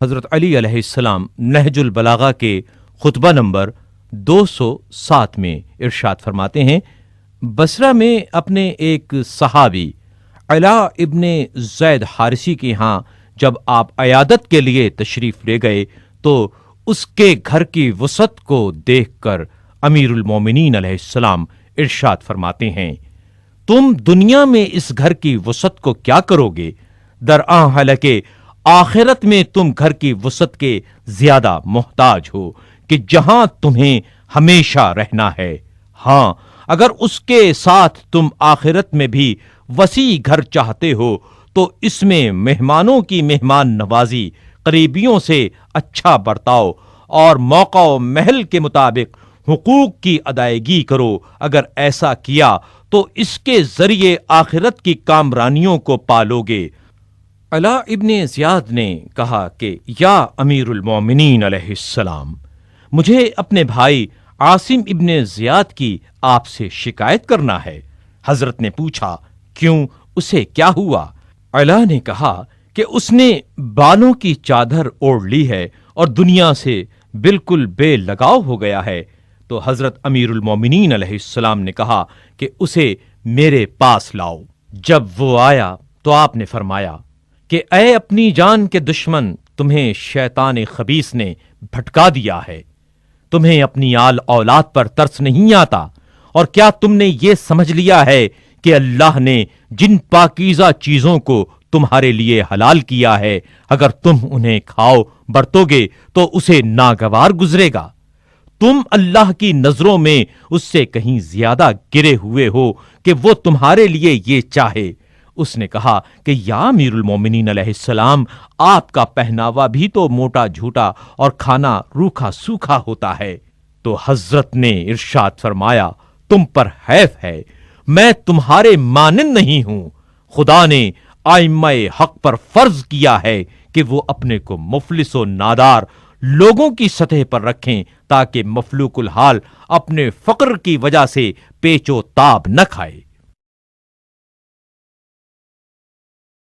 حضرت علی علیہ السلام نہج البلاغہ کے خطبہ نمبر 207 میں ارشاد فرماتے ہیں، بصرہ میں اپنے ایک صحابی علاء ابن زید حارثی کے ہاں جب آپ عیادت کے لیے تشریف لے گئے تو اس کے گھر کی وسعت کو دیکھ کر امیر المومنین علیہ السلام ارشاد فرماتے ہیں، تم دنیا میں اس گھر کی وسعت کو کیا کرو گے؟ درآں حالانکہ آخرت میں تم گھر کی وسعت کے زیادہ محتاج ہو کہ جہاں تمہیں ہمیشہ رہنا ہے۔ ہاں، اگر اس کے ساتھ تم آخرت میں بھی وسیع گھر چاہتے ہو تو اس میں مہمانوں کی مہمان نوازی، قریبیوں سے اچھا برتاؤ اور موقع و محل کے مطابق حقوق کی ادائیگی کرو۔ اگر ایسا کیا تو اس کے ذریعے آخرت کی کامرانیوں کو پالو گے۔ علاء ابن زیاد نے کہا کہ یا امیر المومنین علیہ السلام، مجھے اپنے بھائی عاصم ابن زیاد کی آپ سے شکایت کرنا ہے۔ حضرت نے پوچھا، کیوں، اسے کیا ہوا؟ علاء نے کہا کہ اس نے بالوں کی چادر اوڑھ لی ہے اور دنیا سے بالکل بے لگاؤ ہو گیا ہے۔ تو حضرت امیر المومنین علیہ السلام نے کہا کہ اسے میرے پاس لاؤ۔ جب وہ آیا تو آپ نے فرمایا کہ اے اپنی جان کے دشمن، تمہیں شیطان خبیث نے بھٹکا دیا ہے۔ تمہیں اپنی آل اولاد پر ترس نہیں آتا؟ اور کیا تم نے یہ سمجھ لیا ہے کہ اللہ نے جن پاکیزہ چیزوں کو تمہارے لیے حلال کیا ہے، اگر تم انہیں کھاؤ برتو گے تو اسے ناگوار گزرے گا؟ تم اللہ کی نظروں میں اس سے کہیں زیادہ گرے ہوئے ہو کہ وہ تمہارے لیے یہ چاہے۔ اس نے کہا کہ یا امیر المومنین علیہ السلام، آپ کا پہناوا بھی تو موٹا جھوٹا اور کھانا روکھا سوکھا ہوتا ہے۔ تو حضرت نے ارشاد فرمایا، تم پر حیف ہے، میں تمہارے مانند نہیں ہوں۔ خدا نے ائمہ حق پر فرض کیا ہے کہ وہ اپنے کو مفلس و نادار لوگوں کی سطح پر رکھیں تاکہ مفلوک الحال اپنے فقر کی وجہ سے پیچ و تاب نہ کھائے۔